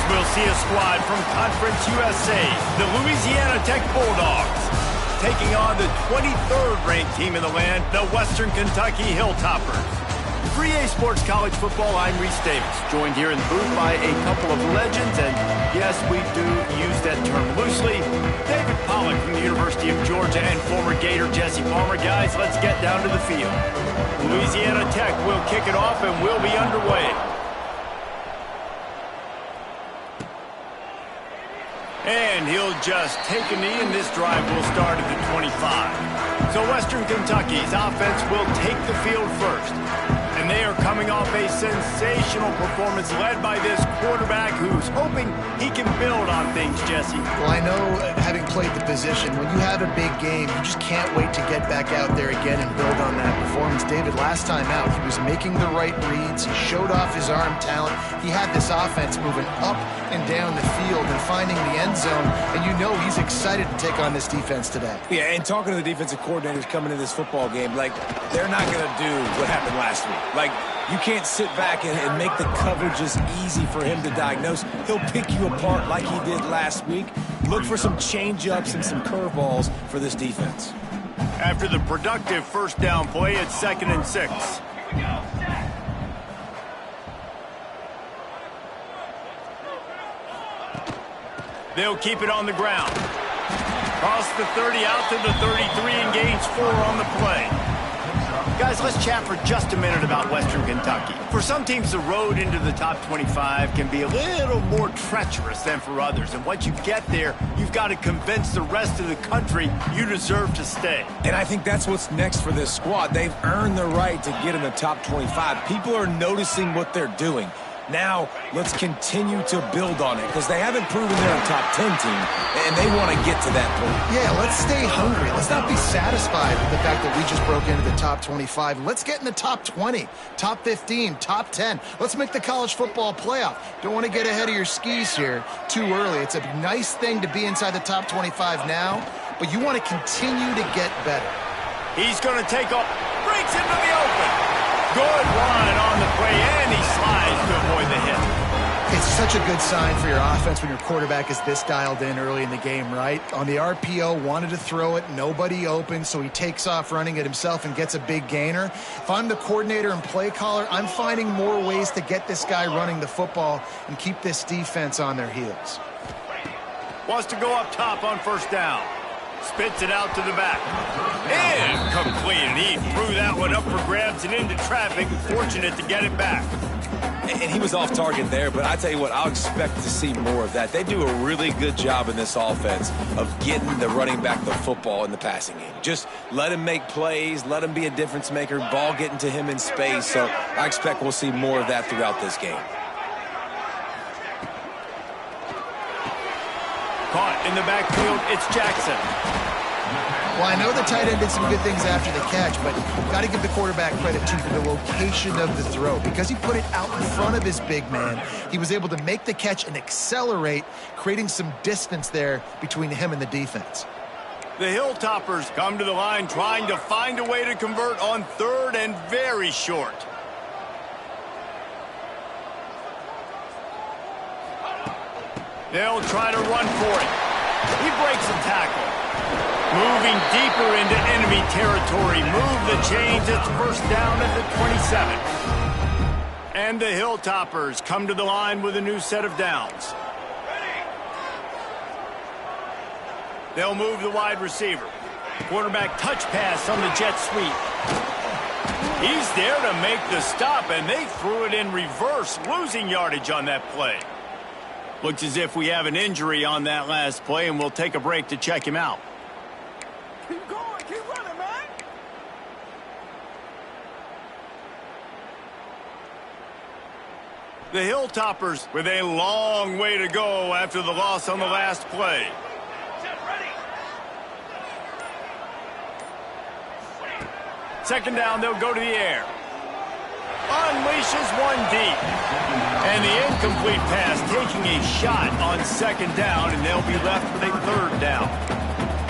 we'll see a squad from Conference USA, the Louisiana Tech Bulldogs, taking on the 23rd ranked team in the land, the Western Kentucky Hilltoppers. For EA Sports College Football, I'm Reese Davis, joined here in the booth by a couple of legends, and yes, we do use that term loosely. David Pollock from the University of Georgia and former Gator Jesse Palmer. Guys, let's get down to the field. Louisiana Tech will kick it off and we'll be underway. And he'll just take a knee, and this drive will start at the 25. So Western Kentucky's offense will take the field first. And they are coming off a sensational performance led by this quarterback who's hoping he can build on things, Jesse. Well, I know, having played the position, when you have a big game, you just can't wait to get back out there again and build on that performance. David, last time out, he was making the right reads. He showed off his arm talent. He had this offense moving up and down the field and finding the end zone. And you know he's excited to take on this defense today. Yeah, and talking to the defensive coordinators coming into this football game, like, they're not going to do what happened last week. Like, you can't sit back and make the coverages easy for him to diagnose. He'll pick you apart like he did last week. Look for some change-ups and some curveballs for this defense. After the productive first down play, it's 2nd and 6. They'll keep it on the ground. Cross the 30 out to the 33 and gains 4 on the play. Guys, let's chat for just a minute about Western Kentucky. For some teams, the road into the top 25 can be a little more treacherous than for others. And once you get there, you've got to convince the rest of the country you deserve to stay. And I think that's what's next for this squad. They've earned the right to get in the top 25. People are noticing what they're doing. Now, let's continue to build on it because they haven't proven they're a top 10 team, and they want to get to that point. Yeah, let's stay hungry. Let's not be satisfied with the fact that we just broke into the top 25. Let's get in the top 20, top 15, top 10. Let's make the college football playoff. Don't want to get ahead of your skis here too early. It's a nice thing to be inside the top 25 now, but you want to continue to get better. He's going to take off, breaks into the open. Good run on the play, and he slides to avoid the hit. It's such a good sign for your offense when your quarterback is this dialed in early in the game, right? On the RPO, wanted to throw it, nobody open, so he takes off running it himself and gets a big gainer. If I'm the coordinator and play caller, I'm finding more ways to get this guy running the football and keep this defense on their heels. Wants to go up top on first down. Spits it out to the back. Incomplete, and he threw that one up for grabs and into traffic. Fortunate to get it back. And he was off target there, but I tell you what, I'll expect to see more of that. They do a really good job in this offense of getting the running back the football in the passing game. Just let him make plays, let him be a difference maker, ball getting to him in space. So I expect we'll see more of that throughout this game. Caught in the backfield, it's Jackson. Well, I know the tight end did some good things after the catch, but you've got to give the quarterback credit, too, for the location of the throw. Because he put it out in front of his big man, he was able to make the catch and accelerate, creating some distance there between him and the defense. The Hilltoppers come to the line trying to find a way to convert on 3rd and very short. They'll try to run for it. He breaks a tackle. Moving deeper into enemy territory. Move the chains. It's first down at the 27. And the Hilltoppers come to the line with a new set of downs. They'll move the wide receiver. Quarterback touch pass on the jet sweep. He's there to make the stop, and they threw it in reverse, losing yardage on that play. Looks as if we have an injury on that last play, and we'll take a break to check him out. Keep going, keep running, man. The Hilltoppers with a long way to go after the loss on the last play. Second down, they'll go to the air. Unleashes one deep. And the incomplete pass taking a shot on 2nd down, and they'll be left with a 3rd down.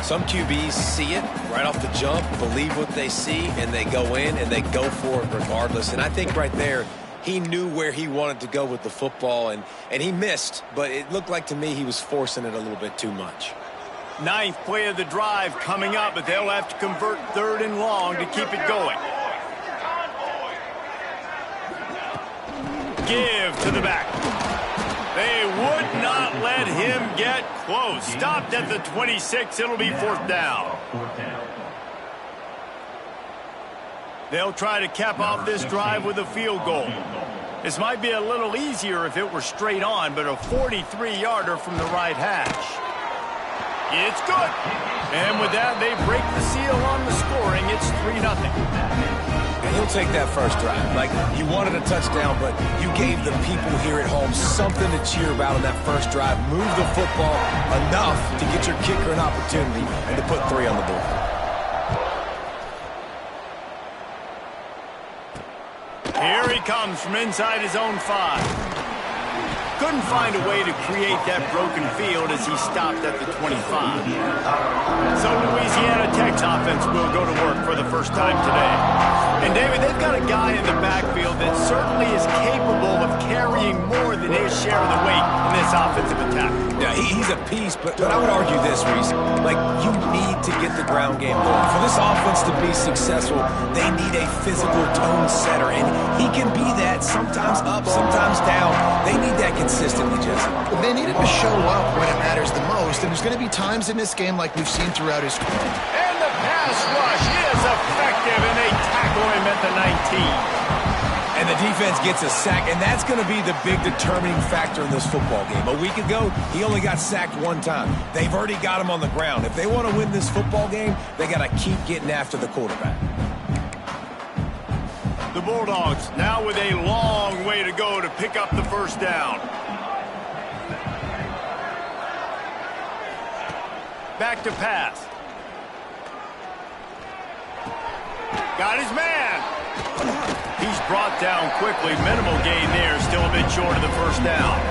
Some QBs see it right off the jump, believe what they see, and they go in and they go for it regardless. And I think right there, He knew where he wanted to go with the football, and he missed, but it looked like to me he was forcing it a little bit too much. Ninth play of the drive coming up, but they'll have to convert 3rd and long to keep it going. Give to the back. They would not let him get close. Stopped at the 26. It'll be 4th down. They'll try to cap off this drive with a field goal. This might be a little easier if it were straight on, but a 43-yarder from the right hash. It's good. And with that, they break the seal on the scoring. It's 3-0. And you'll take that first drive. Like, you wanted a touchdown, but you gave the people here at home something to cheer about on that first drive. Move the football enough to get your kicker an opportunity and to put 3 on the board. Here he comes from inside his own 5. Couldn't find a way to create that broken field as he stopped at the 25. So Louisiana Tech's offense will go to work for the first time today. And David, they've got a guy in the backfield that certainly is capable of carrying more than his share of the weight in this offensive attack. Yeah, he's a piece, but I would argue this, Reese. Like, you need to get the ground game going. For this offense to be successful, they need a physical tone setter, and he can be that, sometimes up, sometimes down. They need that consistently, Jesse. They need him to show up when it matters the most, and there's going to be times in this game like we've seen throughout his career. And the pass rush is effective, and they tackle him at the 19. And the defense gets a sack, and that's going to be the big determining factor in this football game. A week ago, he only got sacked 1 time. They've already got him on the ground. If they want to win this football game, they got to keep getting after the quarterback. The Bulldogs now with a long way to go to pick up the first down. Back to pass. Got his man. He's brought down quickly. Minimal gain there. Still a bit short of the first down.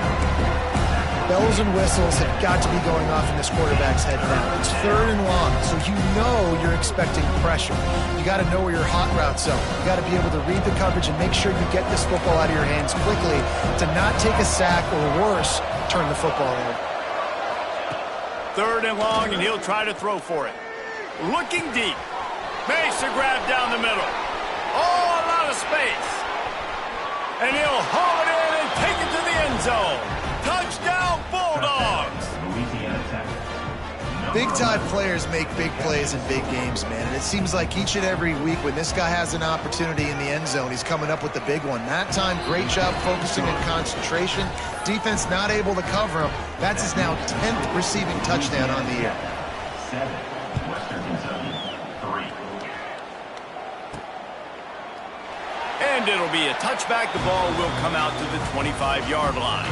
Bells and whistles have got to be going off in this quarterback's head now. It's 3rd and long, so you know you're expecting pressure. You got to know where your hot routes are. You got to be able to read the coverage and make sure you get this football out of your hands quickly to not take a sack or worse, turn the football over. 3rd and long, and he'll try to throw for it. Looking deep. Makes a grab down the middle. Oh, a lot of space. And he'll haul it in and take it to the end zone. Touchdown, Bulldogs. Big-time players make big plays in big games, man. And it seems like each and every week when this guy has an opportunity in the end zone, he's coming up with the big one. That time, great job focusing and concentration. Defense not able to cover him. That's his now 10th receiving touchdown on the year. 7, Western Kentucky, 3. And it'll be a touchback. The ball will come out to the 25-yard line.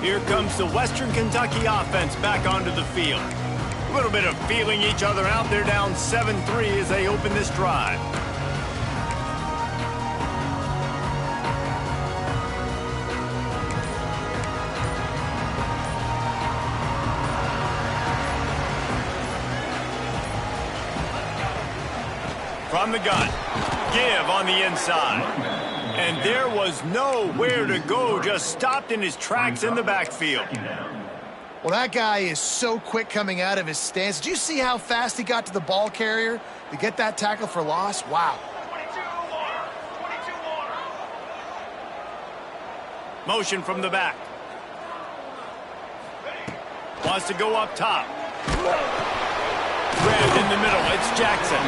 Here comes the Western Kentucky offense back onto the field. A little bit of feeling each other out. They're down 7-3 as they open this drive. From the gun, give on the inside. And there was nowhere to go, just stopped in his tracks in the backfield. Well, that guy is so quick coming out of his stance. Did you see how fast he got to the ball carrier to get that tackle for loss? Wow. Motion from the back. Wants to go up top. Grabbed in the middle. It's Jackson.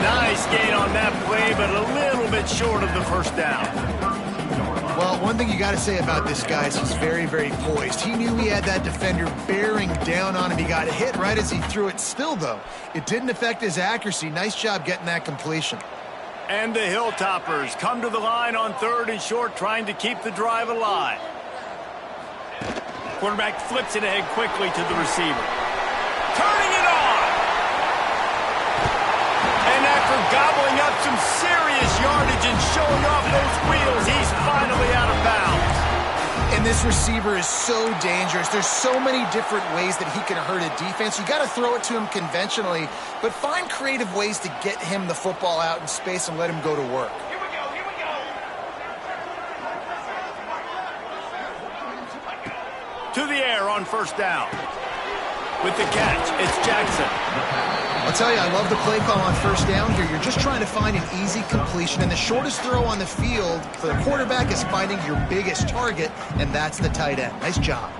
Nice gain on that play, but a little bit short of the first down. Well, one thing you got to say about this guy is he's very, very poised. He knew he had that defender bearing down on him. He got hit right as he threw it. Still, though, it didn't affect his accuracy. Nice job getting that completion. And the Hilltoppers come to the line on 3rd and short, trying to keep the drive alive. Quarterback flips it ahead quickly to the receiver. Turning it on! And after gobbling up some serious yardage and showing off those wheels, he's finally out of bounds. And this receiver is so dangerous. There's so many different ways that he can hurt a defense. You got to throw it to him conventionally, but find creative ways to get him the football out in space and let him go to work. Here we go, here we go. To the air on 1st down. With the catch, it's Jackson. I'll tell you, I love the play call on 1st down here. You're just trying to find an easy completion, and the shortest throw on the field for the quarterback is finding your biggest target, and that's the tight end. Nice job.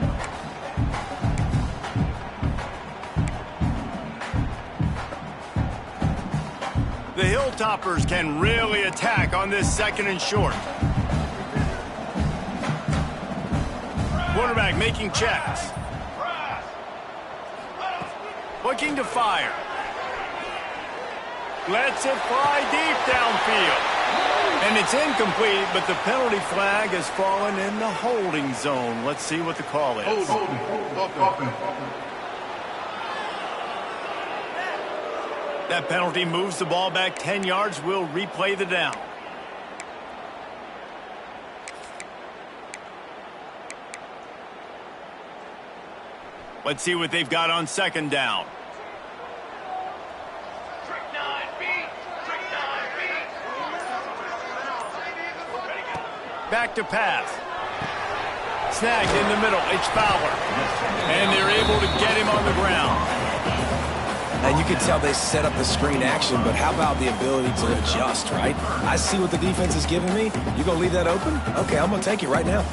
The Hilltoppers can really attack on this 2nd and short. Quarterback making checks. Looking to fire. Lets it fly deep downfield. And it's incomplete, but the penalty flag has fallen in the holding zone. Let's see what the call is. That penalty moves the ball back 10 yards. We'll replay the down. Let's see what they've got on 2nd down. Back to pass. Snagged in the middle. It's Fowler. And they're able to get him on the ground. And you can tell they set up the screen action, but how about the ability to adjust, right? I see what the defense is giving me. You going to leave that open? Okay, I'm going to take it right now.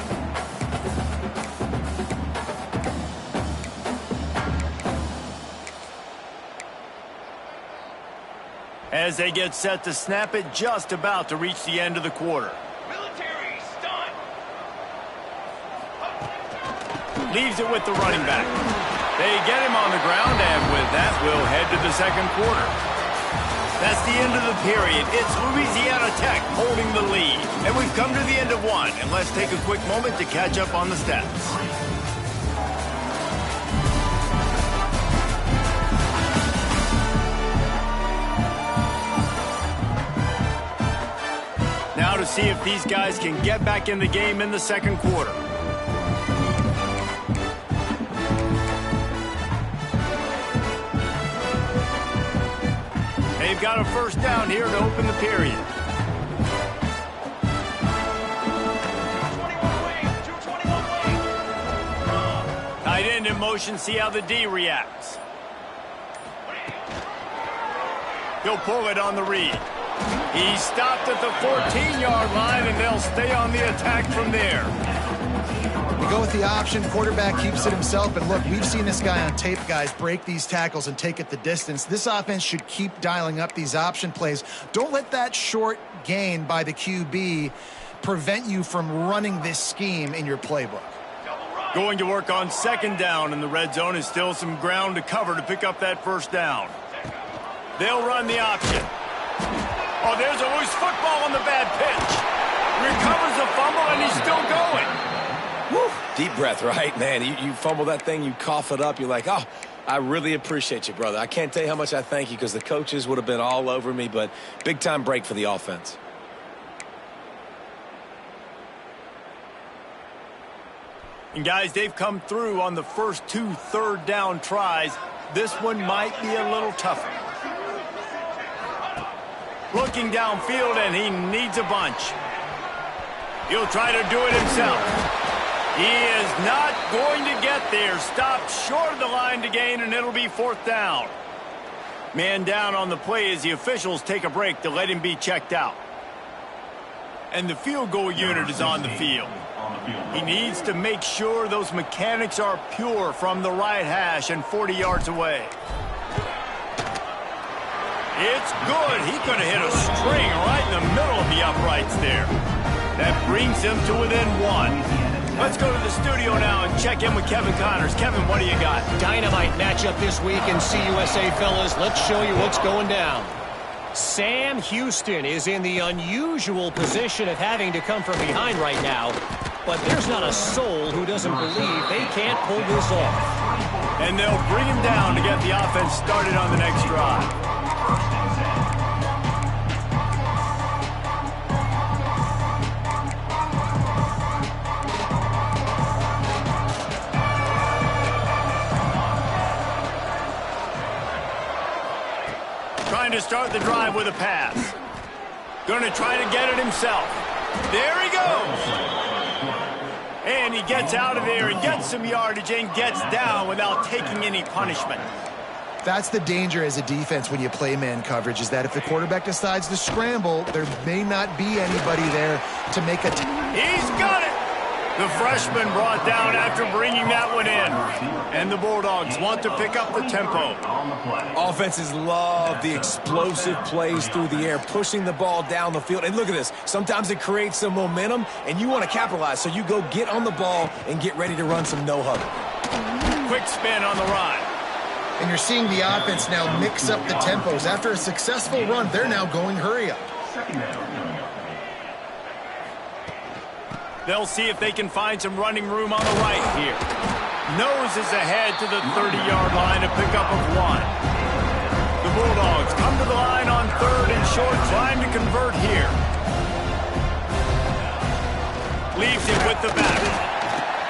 As they get set to snap it, just about to reach the end of the quarter. Military stunt. Leaves it with the running back. They get him on the ground, and with that, we'll head to the 2nd quarter. That's the end of the period. It's Louisiana Tech holding the lead. And we've come to the end of one, and let's take a quick moment to catch up on the stats. Now to see if these guys can get back in the game in the 2nd quarter. They've got a 1st down here to open the period. 221 wing. Tight end in motion, see how the D reacts. He'll pull it on the read. He stopped at the 14-yard line, and they'll stay on the attack from there. You go with the option, quarterback keeps it himself, and look, we've seen this guy on tape, guys, break these tackles and take it the distance. This offense should keep dialing up these option plays. Don't let that short gain by the QB prevent you from running this scheme in your playbook. Going to work on 2nd down, and the red zone is still some ground to cover to pick up that 1st down. They'll run the option. Oh, there's a loose football on the bad pitch. Recovers the fumble, and he's still going. Woo. Deep breath, right? Man, you fumble that thing, you cough it up, you're like, oh, I really appreciate you, brother. I can't tell you how much I thank you because the coaches would have been all over me, but big-time break for the offense. And, guys, they've come through on the first 2 3rd down tries. This one might be a little tougher. Looking downfield, and he needs a bunch. He'll try to do it himself. He is not going to get there. Stopped short of the line to gain, and it'll be 4th down. Man down on the play as the officials take a break to let him be checked out. And the field goal unit is on the field. He needs to make sure those mechanics are pure from the right hash and 40 yards away. It's good. He could have hit a string right in the middle of the uprights there. That brings them to within 1. Let's go to the studio now and check in with Kevin Connors. Kevin, what do you got? Dynamite matchup this week in CUSA, fellas. Let's show you what's going down. Sam Houston is in the unusual position of having to come from behind right now, but there's not a soul who doesn't believe they can't pull this off. And they'll bring him down to get the offense started on the next drive. Trying to start the drive with a pass. Going to try to get it himself. There he goes. And he gets out of there and gets some yardage and gets down without taking any punishment. That's the danger as a defense when you play man coverage, is that if the quarterback decides to scramble, there may not be anybody there to make a... He's got it! The freshman brought down after bringing that one in. And the Bulldogs want to pick up the tempo. Offenses love the explosive plays through the air, pushing the ball down the field. And look at this. Sometimes it creates some momentum, and you want to capitalize. So you go get on the ball and get ready to run some no-huddle. Quick spin on the run. And you're seeing the offense now mix up the tempos. After a successful run, they're now going hurry up. They'll see if they can find some running room on the right here. Nose is ahead to the 30-yard line to pick up of 1. The Bulldogs come to the line on 3rd and short, trying to convert here. Leaves it with the back.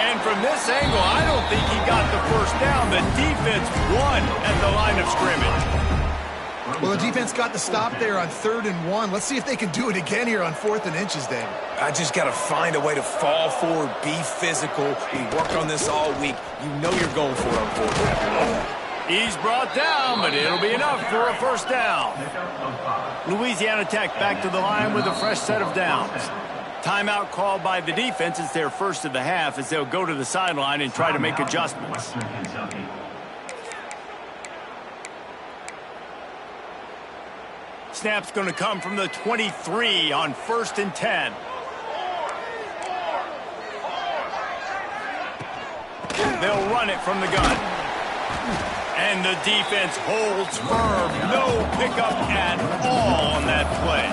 And from this angle, I don't think he got the first down. The defense won at the line of scrimmage. Well, the defense got the stop there on 3rd and 1. Let's see if they can do it again here on 4th and inches, David. I just got to find a way to fall forward, be physical. We worked on this all week. You know you're going for it on 4th. He's brought down, but it'll be enough for a first down. Louisiana Tech back to the line with a fresh set of downs. Timeout called by the defense. It's their first of the half as they'll go to the sideline and try to make adjustments. Snap's going to come from the 23 on 1st and 10. They'll run it from the gun. And the defense holds firm. No pickup at all on that play.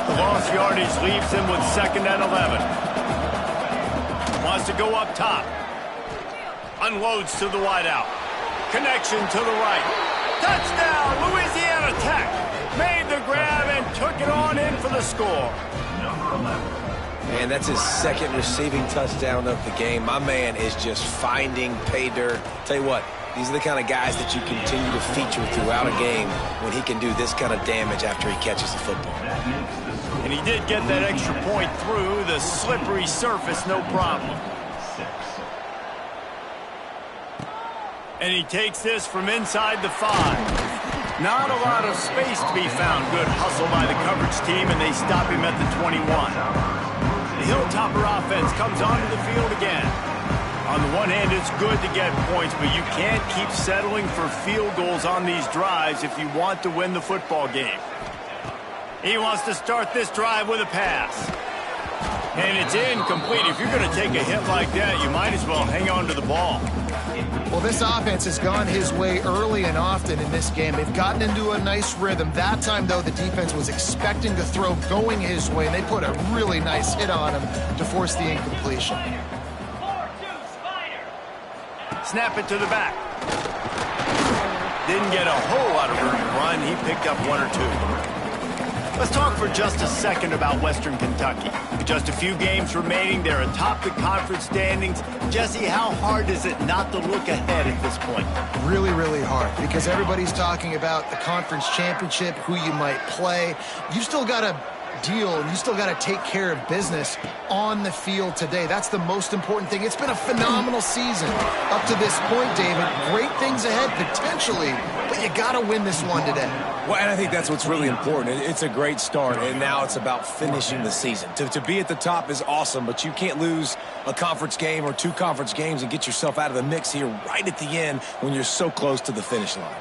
The lost yardage leaves him with 2nd and 11. Wants to go up top. Unloads to the wideout. Connection to the right. Touchdown, Louisiana Tech. Made the grab and took it on in for the score. Man, that's his 2nd receiving touchdown of the game. My man is just finding pay dirt. Tell you what, these are the kind of guys that you continue to feature throughout a game when he can do this kind of damage after he catches the football. And he did get that extra point through the slippery surface, no problem. And he takes this from inside the 5. Not a lot of space to be found. Good hustle by the coverage team, and they stop him at the 21. The Hilltopper offense comes onto the field again. On the one hand, it's good to get points, but you can't keep settling for field goals on these drives if you want to win the football game. He wants to start this drive with a pass. And it's incomplete. If you're going to take a hit like that, you might as well hang on to the ball. Well, this offense has gone his way early and often in this game. They've gotten into a nice rhythm. That time, though, the defense was expecting to throw going his way, and they put a really nice hit on him to force the incompletion. Snap it to the back. Didn't get a whole lot of room to run. He picked up 1 or 2. Let's talk for just a second about Western Kentucky. With just a few games remaining, they're atop the conference standings. Jesse, how hard is it not to look ahead at this point? Really, really hard, because everybody's talking about the conference championship, who you might play. You still got to deal, and you still got to take care of business on the field today. That's the most important thing. It's been a phenomenal season up to this point, David. Great things ahead, potentially, but you got to win this one today. Well, and I think that's what's really important. It's a great start, and now it's about finishing the season. To be at the top is awesome, but you can't lose a conference game or 2 conference games and get yourself out of the mix here right at the end when you're so close to the finish line.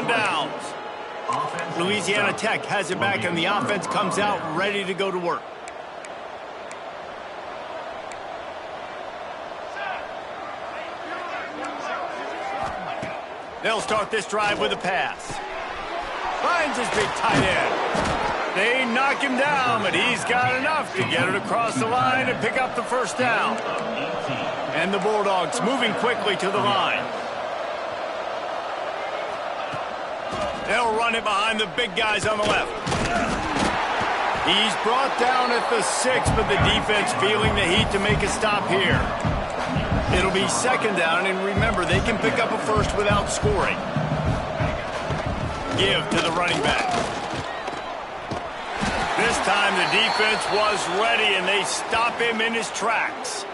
on downs. Louisiana Tech has it back, and the offense comes out ready to go to work. They'll start this drive with a pass. Finds his big tight end. They knock him down, but he's got enough to get it across the line and pick up the first down. And the Bulldogs moving quickly to the line. They'll run it behind the big guys on the left. He's brought down at the 6, but the defense feeling the heat to make a stop here. It'll be second down, and remember, they can pick up a first without scoring. Give to the running back. This time the defense was ready, and they stop him in his tracks.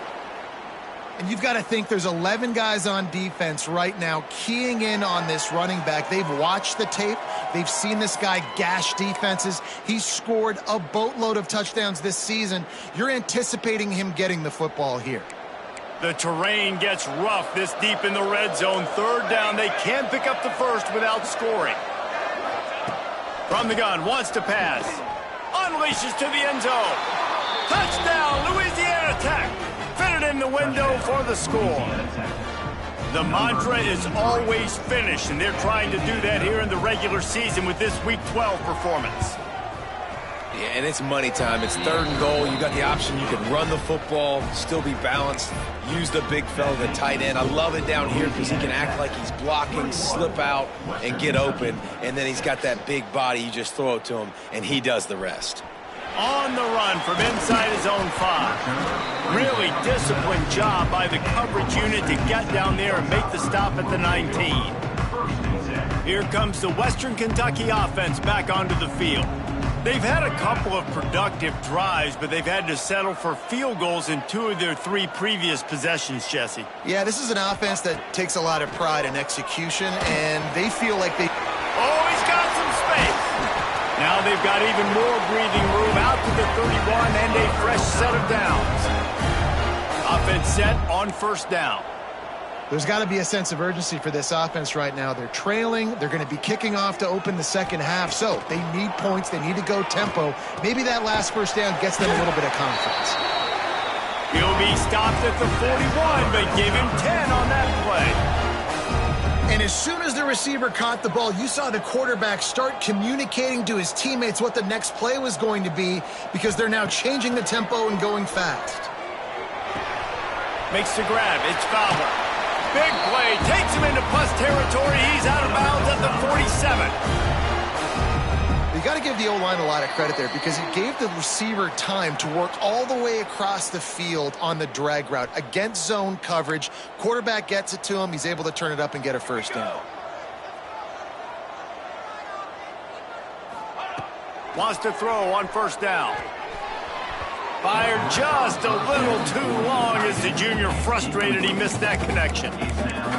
And you've got to think there's 11 guys on defense right now keying in on this running back. They've watched the tape. They've seen this guy gash defenses. He's scored a boatload of touchdowns this season. You're anticipating him getting the football here. The terrain gets rough this deep in the red zone. Third down, they can't pick up the first without scoring. From the gun, wants to pass. Unleashes to the end zone. Touchdown, Louisiana Tech. Fitted in the window for the score. The mantra is always finish, and they're trying to do that here in the regular season with this Week 12 performance. Yeah, and it's money time. It's third and goal. You got the option. You can run the football, still be balanced, use the big fella, the tight end. I love it down here because he can act like he's blocking, slip out, and get open. And then he's got that big body. You just throw it to him, and he does the rest. On the run from inside his own 5. Really disciplined job by the coverage unit to get down there and make the stop at the 19. Here comes the Western Kentucky offense back onto the field. They've had a couple of productive drives, but they've had to settle for field goals in 2 of their 3 previous possessions, Jesse. Yeah, this is an offense that takes a lot of pride in execution, and they feel like they... Oh, he's got some space. Now they've got even more breathing room out to the 31 and a fresh set of downs. Offense set on first down. There's got to be a sense of urgency for this offense right now. They're trailing. They're going to be kicking off to open the second half. So they need points. They need to go tempo. Maybe that last first down gets them a little bit of confidence. He'll be stopped at the 41, but give him 10 on that play. And as soon as the receiver caught the ball, you saw the quarterback start communicating to his teammates what the next play was going to be because they're now changing the tempo and going fast. Makes the grab. It's Fowler. Big play. Takes him into plus territory. He's out of bounds at the 47. You got to give the O-line a lot of credit there because he gave the receiver time to work all the way across the field on the drag route against zone coverage. Quarterback gets it to him. He's able to turn it up and get a first down. Wants to throw on first down. Fired just a little too long as the junior frustrated he missed that connection.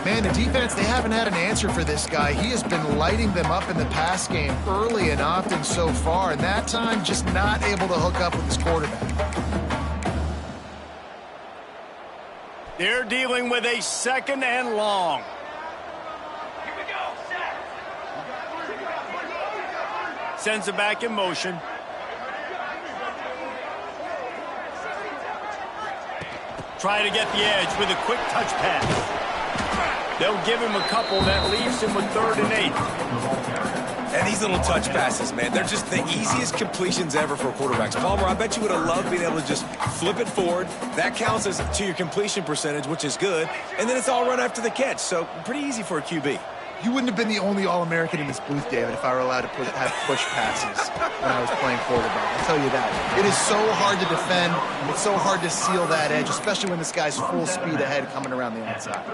Man, the defense, they haven't had an answer for this guy. He has been lighting them up in the pass game early and often so far, and that time just not able to hook up with his quarterback. They're dealing with a second and long. Here we go, set. Sends it back in motion. Try to get the edge with a quick touch pass. They'll give him a couple. That leaves him with 3rd and 8. And these little touch passes, man, they're just the easiest completions ever for quarterbacks. Palmer, I bet you would have loved being able to just flip it forward. That counts as to your completion percentage, which is good. And then it's all run after the catch, so pretty easy for a QB. You wouldn't have been the only All-American in this booth, David, if I were allowed to have push passes when I was playing quarterback. I'll tell you that. It is so hard to defend. It's so hard to seal that edge, especially when this guy's full speed ahead coming around the outside.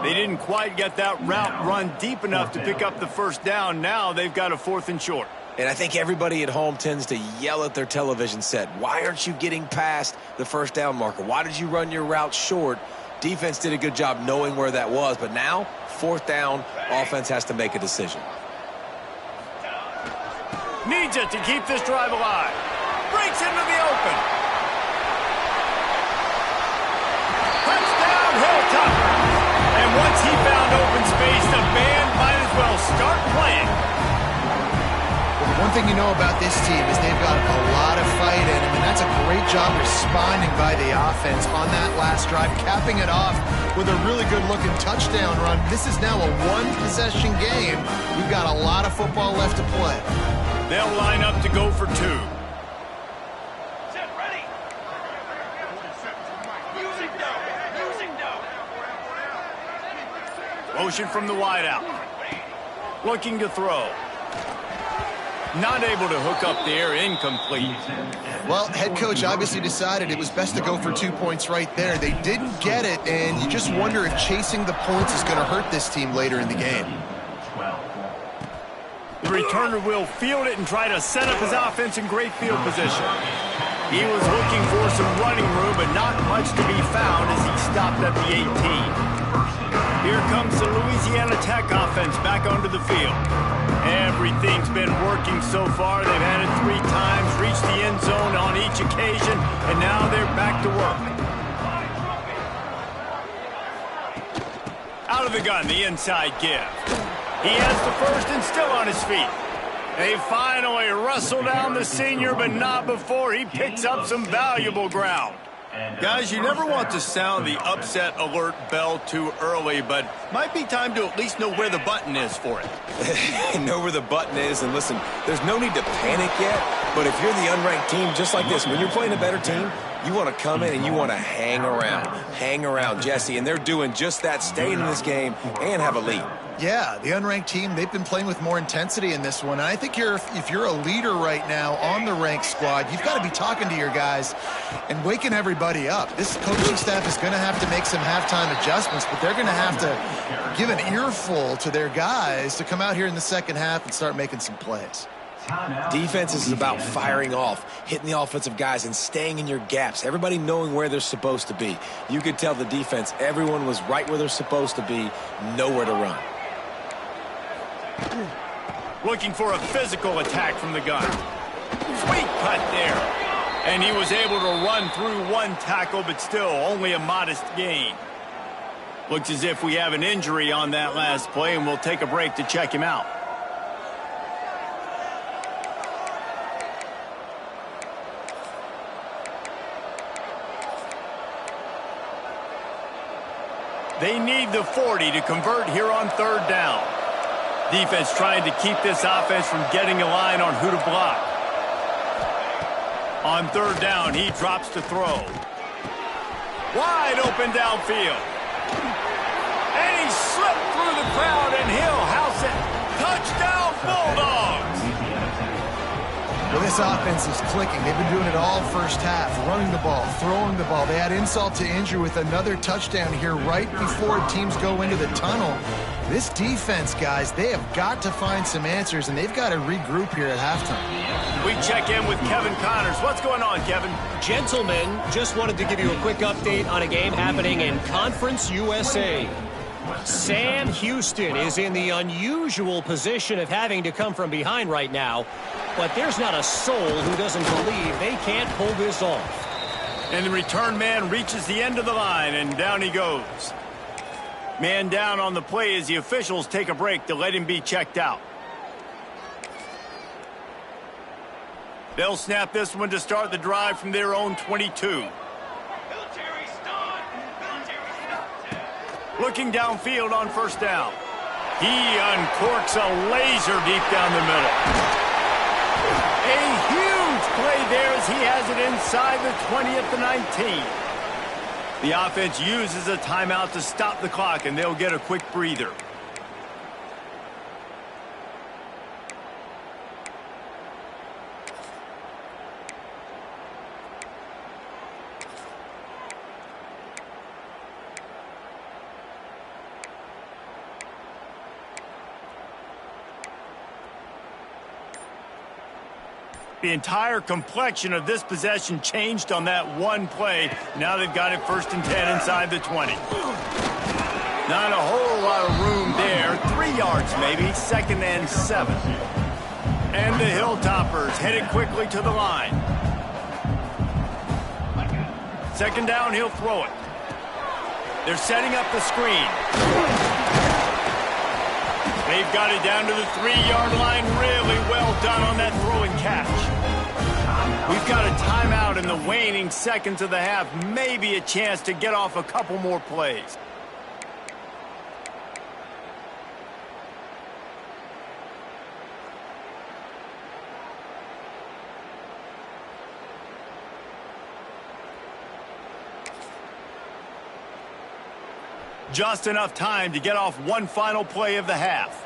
They didn't quite get that route run deep enough to pick up the first down. Now they've got a 4th and short. And I think everybody at home tends to yell at their television set, why aren't you getting past the first down marker? Why did you run your route short? Defense did a good job knowing where that was, but now 4th down, offense has to make a decision. Needs it to keep this drive alive. Breaks into the open. Touchdown, Hilltoppers. And once he found open space, the band might as well start thing you know about this team is they've got a lot of fight in them, and that's a great job responding by the offense on that last drive, capping it off with a really good-looking touchdown run. This is now a one-possession game. We've got a lot of football left to play. They'll line up to go for 2. Set, ready. Music no. Music no. Motion from the wideout. Looking to throw. Not able to hook up there, incomplete. Well, head coach obviously decided it was best to go for 2 points right there. They didn't get it, and you just wonder if chasing the points is going to hurt this team later in the game. The returner will field it and try to set up his offense in great field position. He was looking for some running room, but not much to be found as he stopped at the 18. Here comes the Louisiana Tech offense back onto the field. Everything's been working so far. They've had it 3 times, reached the end zone on each occasion, and now they're back to work. Out of the gun, the inside give. He has the first and still on his feet. They finally wrestle down the senior, but not before he picks up some valuable ground. Guys, you never want to sound the upset alert bell too early, but might be time to at least know where the button is for it. Know where the button is, and listen, there's no need to panic yet, but if you're the unranked team, just like this, when you're playing a better team, you want to come in and you want to hang around, Jesse, and they're doing just that, staying in this game and have a lead. Yeah, the unranked team, they've been playing with more intensity in this one. And I think if you're a leader right now on the ranked squad, you've got to be talking to your guys and waking everybody up. This coaching staff is going to have to make some halftime adjustments, but they're going to have to give an earful to their guys to come out here in the second half and start making some plays. Defense is about firing off, hitting the offensive guys, and staying in your gaps. Everybody knowing where they're supposed to be. You could tell the defense, everyone was right where they're supposed to be, nowhere to run. Looking for a physical attack from the gun. Sweet cut there. And he was able to run through 1 tackle, but still only a modest gain. Looks as if we have an injury on that last play, and we'll take a break to check him out. They need the 40 to convert here on 3rd down. Defense trying to keep this offense from getting a line on who to block. On 3rd down, he drops to throw. Wide open downfield. And he slipped through the crowd, and he'll house it. Touchdown, Bulldogs! Well, this offense is clicking. They've been doing it all first half, running the ball, throwing the ball. They had insult to injury with another touchdown here right before teams go into the tunnel. This defense, guys, they have got to find some answers, and they've got to regroup here at halftime. We check in with Kevin Connors. What's going on, Kevin? Gentlemen, just wanted to give you a quick update on a game happening in Conference USA. Sam Houston is in the unusual position of having to come from behind right now, but there's not a soul who doesn't believe they can't pull this off. And the return man reaches the end of the line, and down he goes. Man down on the play as the officials take a break to let him be checked out. They'll snap this one to start the drive from their own 22. Looking downfield on 1st down. He uncorks a laser deep down the middle. A huge play there as he has it inside the 20 at the 19. The offense uses a timeout to stop the clock, and they'll get a quick breather. The entire complexion of this possession changed on that one play. Now they've got it 1st and 10 inside the 20. Not a whole lot of room there. 3 yards maybe. 2nd and 7. And the Hilltoppers headed quickly to the line. 2nd down, he'll throw it. They're setting up the screen. They've got it down to the 3-yard line. Really well done on that throw and catch. We've got a timeout in the waning seconds of the half. Maybe a chance to get off a couple more plays. Just enough time to get off one final play of the half.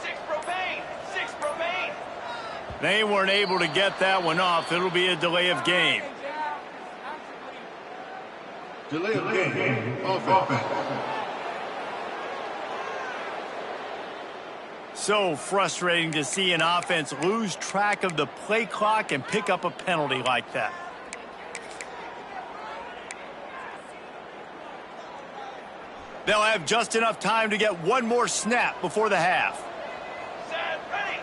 6 remain. 6 remain. They weren't able to get that one off. It'll be a delay of game. Delay of game. Offense. So frustrating to see an offense lose track of the play clock and pick up a penalty like that. They'll have just enough time to get one more snap before the half. Set, ready.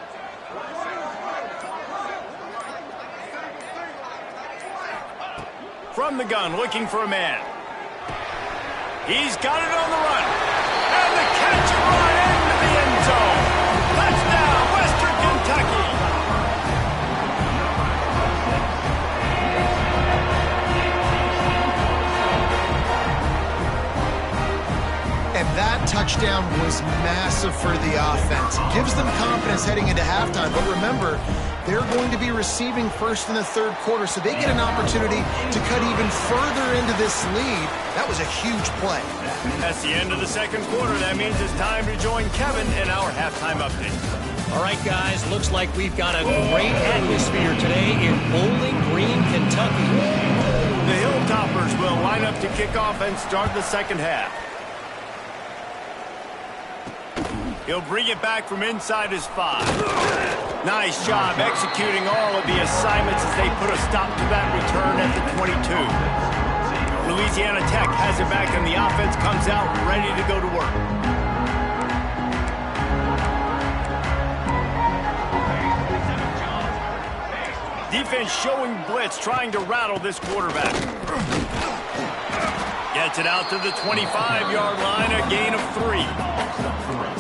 From the gun, looking for a man. He's got it on the run. And the catch right into the end zone. Touchdown, Western Kentucky. And that touchdown was massive for the offense. It gives them confidence heading into halftime. But remember, they're going to be receiving first in the third quarter, so they get an opportunity to cut even further into this lead. That was a huge play. That's the end of the second quarter. That means it's time to join Kevin in our halftime update. All right, guys, looks like we've got a great atmosphere today in Bowling Green, Kentucky. The Hilltoppers will line up to kick off and start the second half. He'll bring it back from inside his 5. Nice job executing all of the assignments as they put a stop to that return at the 22. Louisiana Tech has it back and the offense comes out ready to go to work. Defense showing blitz, trying to rattle this quarterback. Gets it out to the 25-yard line, a gain of 3.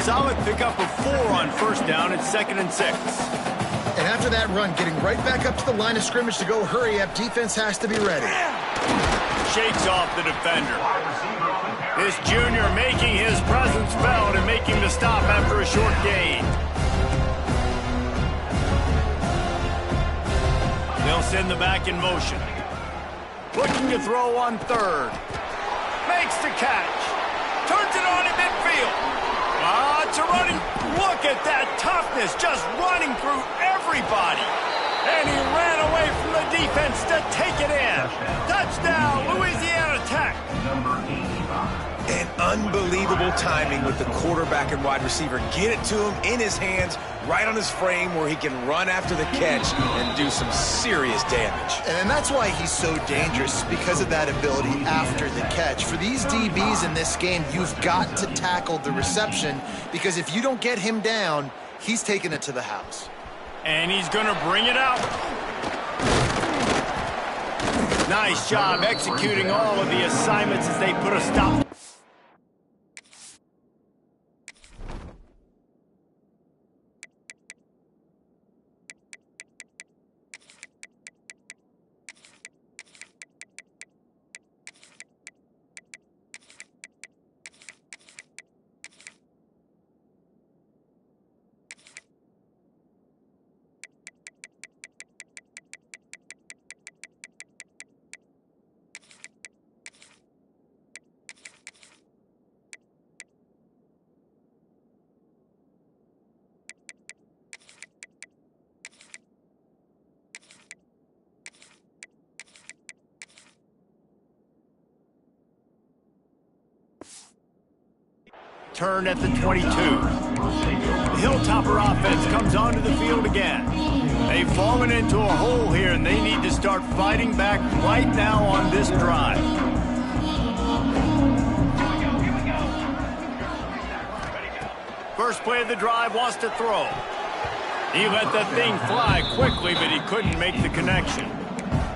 Solid pickup of 4 on first down. It's 2nd and 6. And after that run, getting right back up to the line of scrimmage to go hurry up, defense has to be ready. Shakes off the defender. This junior making his presence felt and making the stop after a short gain. They'll send the back in motion. Looking to throw on 3rd. Makes the catch. Turns it on in midfield. It's a running. Look at that toughness, just running through everybody. And he ran away from the defense to take it in. Touchdown, Louisiana Tech. And unbelievable timing with the quarterback and wide receiver. Get it to him in his hands, right on his frame where he can run after the catch and do some serious damage. And that's why he's so dangerous, because of that ability after the catch. For these DBs in this game, you've got to tackle the reception, because if you don't get him down, he's taking it to the house. And he's going to bring it out. Nice job executing all of the assignments as they put a stop. Turn at the 22. The Hilltopper offense comes onto the field again. They've fallen into a hole here, and they need to start fighting back right now on this drive. First play of the drive, wants to throw. He let that thing fly quickly, but he couldn't make the connection.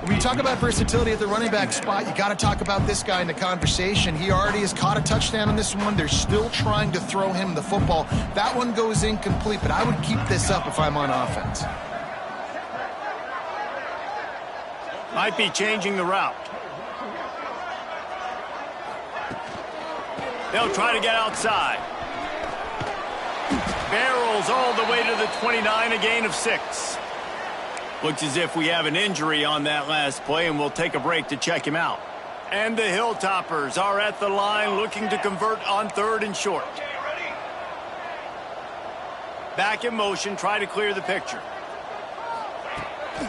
When you talk about versatility at the running back spot, you got to talk about this guy in the conversation. He already has caught a touchdown on this one. They're still trying to throw him the football. That one goes incomplete, but I would keep this up if I'm on offense. Might be changing the route. They'll try to get outside. Barrels all the way to the 29, a gain of 6. Looks as if we have an injury on that last play, and we'll take a break to check him out. And the Hilltoppers are at the line looking to convert on 3rd and short. Back in motion, try to clear the picture.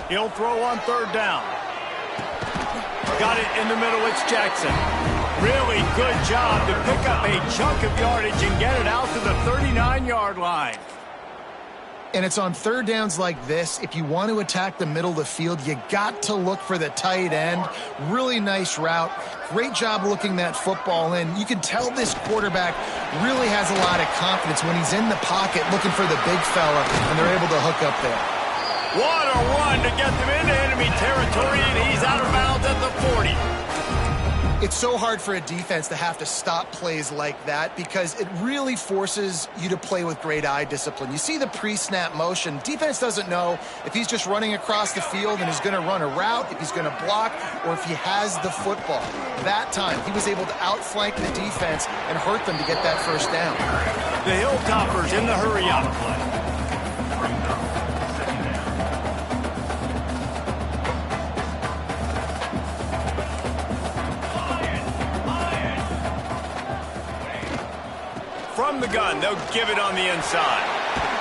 He'll throw on 3rd down. Got it in the middle, it's Jackson. Really good job to pick up a chunk of yardage and get it out to the 39-yard line. And it's on 3rd downs like this. If you want to attack the middle of the field, you got to look for the tight end. Really nice route. Great job looking that football in. You can tell this quarterback really has a lot of confidence when he's in the pocket looking for the big fella, and they're able to hook up there. What a run to get them into enemy territory, and he's out of bounds at the 40. It's so hard for a defense to have to stop plays like that because it really forces you to play with great eye discipline. You see the pre-snap motion. Defense doesn't know if he's just running across the field and is going to run a route, if he's going to block, or if he has the football. That time, he was able to outflank the defense and hurt them to get that 1st down. The Hilltoppers in the hurry-up play. From the gun, they'll give it on the inside.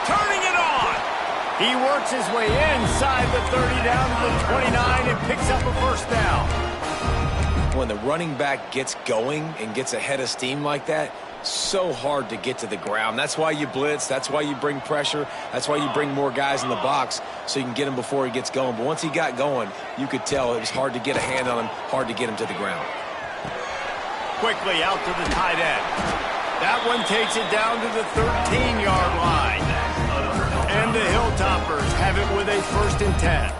Turning it on! He works his way inside the 30 down to the 29 and picks up a 1st down. When the running back gets going and gets ahead of steam like that, so hard to get to the ground. That's why you blitz. That's why you bring pressure. That's why you bring more guys in the box so you can get him before he gets going. But once he got going, you could tell it was hard to get a hand on him, hard to get him to the ground. Quickly out to the tight end. That one takes it down to the 13-yard line. And the Hilltoppers have it with a 1st and 10.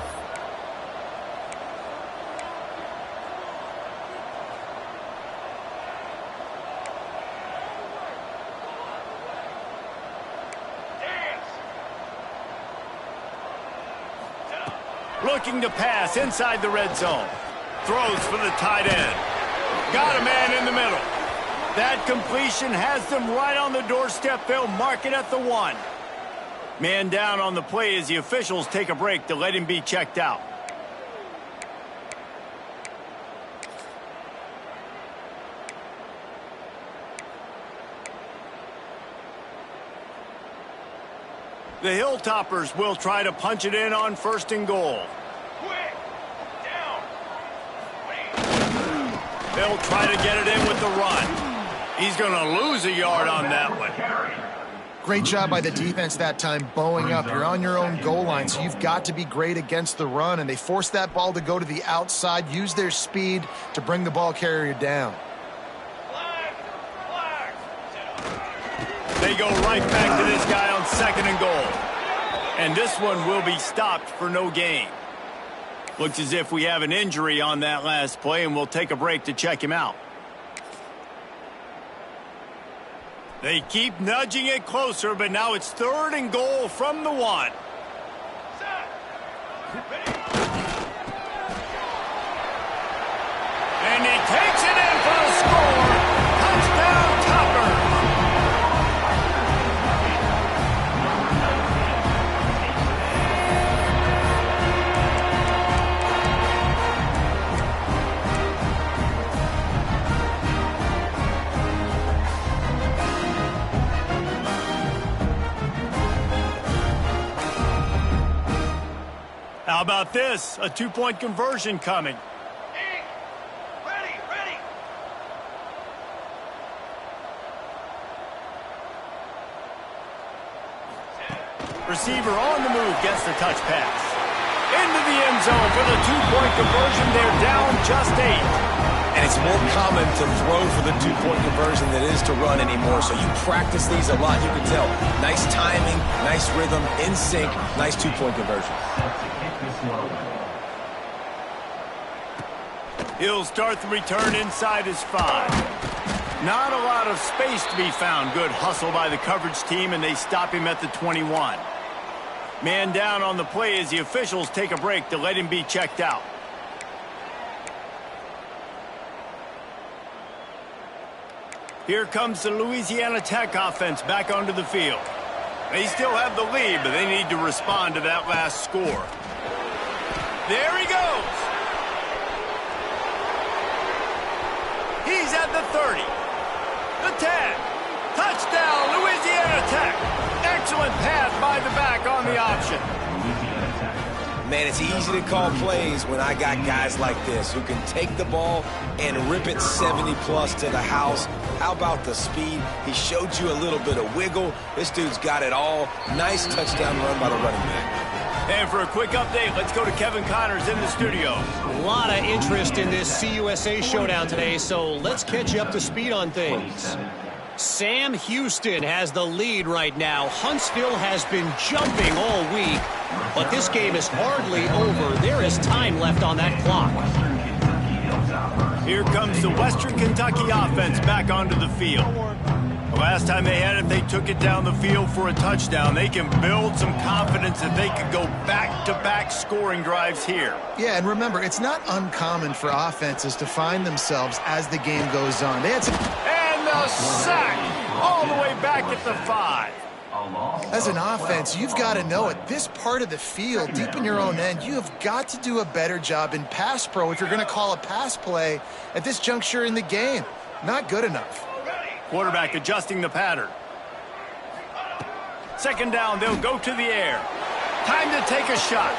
Looking to pass inside the red zone. Throws for the tight end. Got a man in the middle. That completion has them right on the doorstep. They'll mark it at the 1. Man down on the play as the officials take a break to let him be checked out. The Hilltoppers will try to punch it in on 1st and goal. Quick! Down! They'll try to get it in with the run. He's going to lose a yard on that one. Great job by the defense that time, bowing up. You're on your own goal line, so you've got to be great against the run, and they forced that ball to go to the outside, use their speed to bring the ball carrier down. They go right back to this guy on 2nd and goal. And this one will be stopped for no gain. Looks as if we have an injury on that last play, and we'll take a break to check him out. They keep nudging it closer, but now it's 3rd and goal from the 1. And he takes it in for the score. Touchdown, Toppers. How about this? A 2-point conversion coming. Ready! Receiver on the move gets the touch pass. Into the end zone for the 2-point conversion. They're down just 8. And it's more common to throw for the 2-point conversion than it is to run anymore. So you practice these a lot. You can tell. Nice timing, nice rhythm, in sync, nice 2-point conversion. He'll start the return inside his 5. Not a lot of space to be found. Good hustle by the coverage team, and they stop him at the 21. Man down on the play as the officials take a break to let him be checked out. Here comes the Louisiana Tech offense back onto the field. They still have the lead, but they need to respond to that last score. There he goes. He's at the 30. The 10. Touchdown, Louisiana Tech. Excellent pass by the back on the option. Man, it's easy to call plays when I got guys like this who can take the ball and rip it 70-plus to the house. How about the speed? He showed you a little bit of wiggle. This dude's got it all. Nice touchdown run by the running back. And for a quick update, let's go to Kevin Connors in the studio. A lot of interest in this CUSA showdown today, so let's catch you up to speed on things. Sam Houston has the lead right now. Huntsville has been jumping all week, but this game is hardly over. There is time left on that clock. Here comes the Western Kentucky offense back onto the field. The last time they had it, they took it down the field for a touchdown. They can build some confidence that they could go back-to-back scoring drives here. Yeah, and remember, it's not uncommon for offenses to find themselves as the game goes on. They had some... And the sack all the way back at the 5. As an offense, you've got to know at this part of the field, deep in your own end, you have got to do a better job in pass pro if you're going to call a pass play at this juncture in the game. Not good enough. Quarterback adjusting the pattern. Second down, they'll go to the air. Time to take a shot.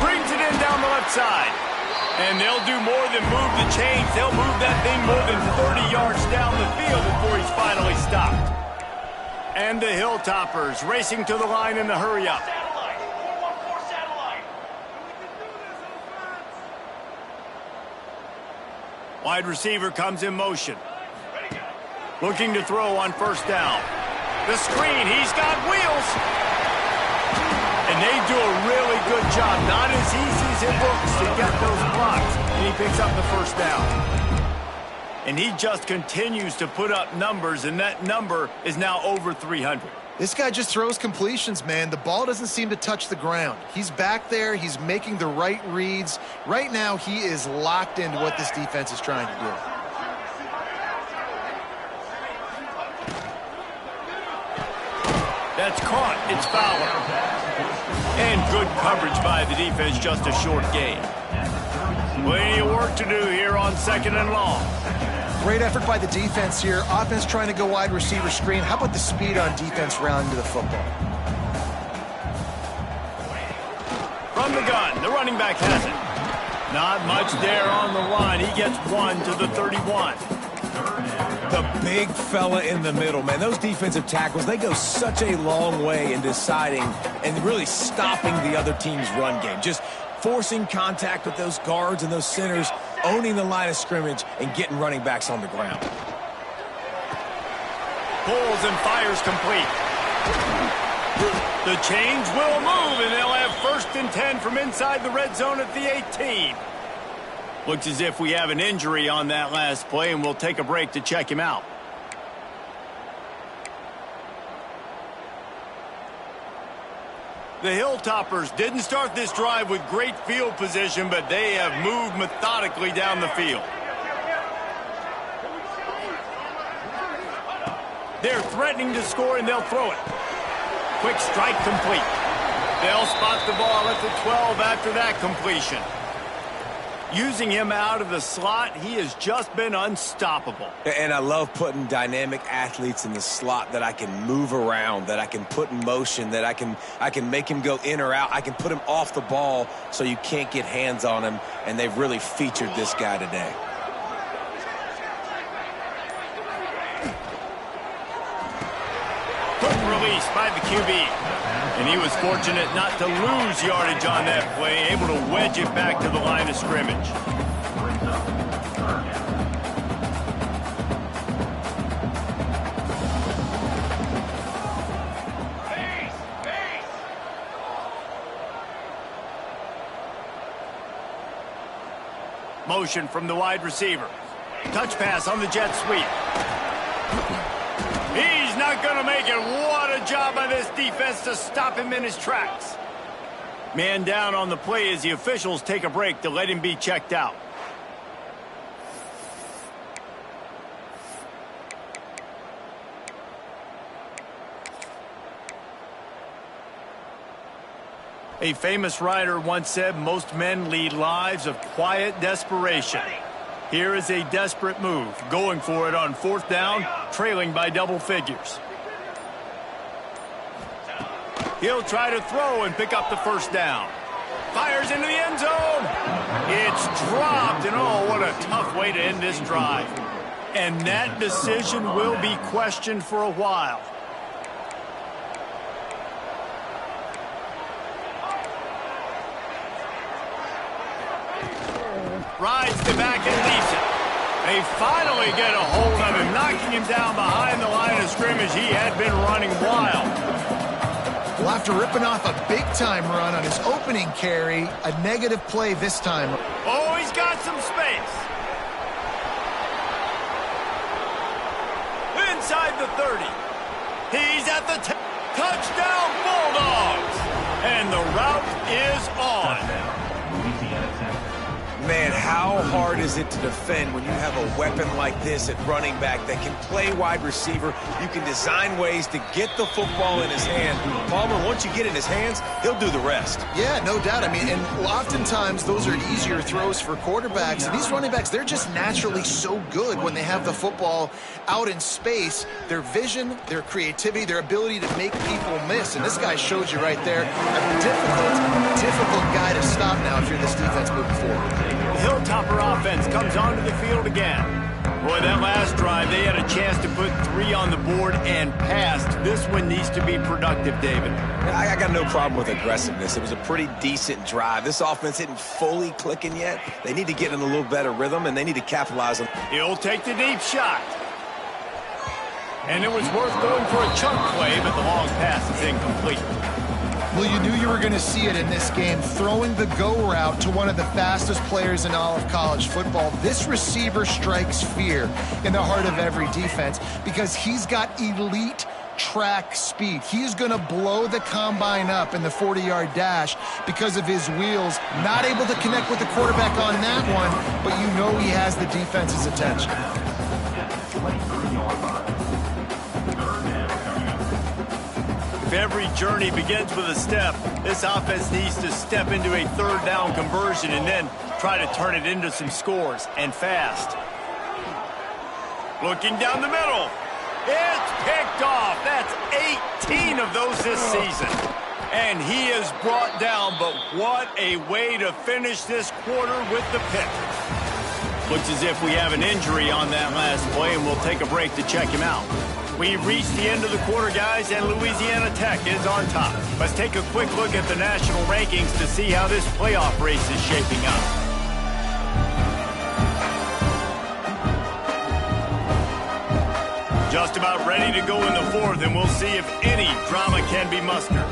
Brings it in down the left side. And they'll do more than move the chains. They'll move that thing more than 30 yards down the field before he's finally stopped. And the Hilltoppers racing to the line in the hurry-up. Wide receiver comes in motion. Looking to throw on first down. The screen, he's got wheels. And they do a really good job. Not as easy as it looks to get those blocks. And he picks up the first down. And he just continues to put up numbers, and that number is now over 300. This guy just throws completions, man. The ball doesn't seem to touch the ground. He's back there. He's making the right reads. Right now, he is locked into what this defense is trying to do. That's caught. It's Fowler. And good coverage by the defense, just a short gain. Plenty of work to do here on second and long. Great effort by the defense here. Offense trying to go wide receiver screen. How about the speed on defense rounding to the football? From the gun, the running back has it. Not much there on the line. He gets one to the 31. The big fella in the middle, man. Those defensive tackles, they go such a long way in deciding and really stopping the other team's run game. Just forcing contact with those guards and those centers, owning the line of scrimmage, and getting running backs on the ground. Pulls and fires complete. The chains will move, and they'll have first and 10 from inside the red zone at the 18. Looks as if we have an injury on that last play, and we'll take a break to check him out. The Hilltoppers didn't start this drive with great field position, but they have moved methodically down the field. They're threatening to score, and they'll throw it. Quick strike complete. They'll spot the ball at the 12 after that completion. Using him out of the slot, he has just been unstoppable. And I love putting dynamic athletes in the slot that I can move around, that I can put in motion, that I can make him go in or out. I can put him off the ball so you can't get hands on him, and they've really featured this guy today. Quick release by the QB. And he was fortunate not to lose yardage on that play, able to wedge it back to the line of scrimmage. motion from the wide receiver. Touch pass on the jet sweep. He's not going to make it. What a job by this defense to stop him in his tracks. Man down on the play as the officials take a break to let him be checked out. A famous writer once said, most men lead lives of quiet desperation. Here is a desperate move, going for it on 4th down, trailing by double figures. He'll try to throw and pick up the 1st down. Fires into the end zone. It's dropped, and oh, what a tough way to end this drive. And that decision will be questioned for a while. Rides the back and leaves it. They finally get a hold of him, knocking him down behind the line of scrimmage. He had been running wild. Well, after ripping off a big-time run on his opening carry, a negative play this time. Oh, he's got some space. Inside the 30. He's at the touchdown Bulldogs. And the route is on. Man, how hard is it to defend when you have a weapon like this at running back that can play wide receiver? You can design ways to get the football in his hand. Palmer, once you get it in his hands, he'll do the rest. Yeah, no doubt. I mean, and oftentimes those are easier throws for quarterbacks. And these running backs, they're just naturally so good when they have the football out in space. Their vision, their creativity, their ability to make people miss. And this guy showed you right there a difficult guy to stop now if you're this defense moving forward. The Hilltopper offense comes onto the field again. Boy, that last drive, they had a chance to put 3 on the board and passed. This one needs to be productive, David. I got no problem with aggressiveness. It was a pretty decent drive. This offense isn't fully clicking yet. They need to get in a little better rhythm, and they need to capitalize on. He'll take the deep shot. And it was worth going for a chunk play, but the long pass is incomplete. Well, you knew you were going to see it in this game, throwing the go route to one of the fastest players in all of college football. This receiver strikes fear in the heart of every defense because he's got elite track speed. He's going to blow the combine up in the 40-yard dash because of his wheels. Not able to connect with the quarterback on that one, but you know he has the defense's attention. Every journey begins with a step. This offense needs to step into a 3rd down conversion and then try to turn it into some scores, and fast. Looking down the middle. It's picked off. That's 18 of those this season. And he is brought down, but what a way to finish this quarter with the pick. Looks as if we have an injury on that last play, and we'll take a break to check him out. We've reached the end of the quarter, guys, and Louisiana Tech is on top. Let's take a quick look at the national rankings to see how this playoff race is shaping up. Just about ready to go in the 4th, and we'll see if any drama can be mustered.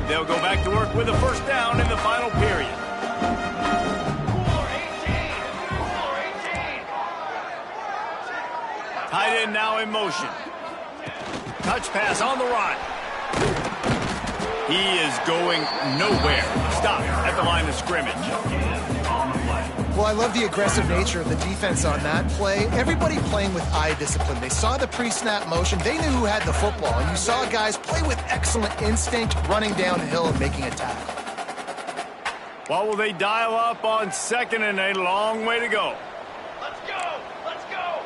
They'll go back to work with a 1st down in the final period. Tight end now in motion. Touch pass on the run. He is going nowhere. Stop at the line of scrimmage. Well, I love the aggressive nature of the defense on that play. Everybody playing with eye discipline. They saw the pre-snap motion. They knew who had the football. And you saw guys play with excellent instinct, running downhill and making a tackle. What will they dial up on 2nd and a long way to go? Let's go! Let's go!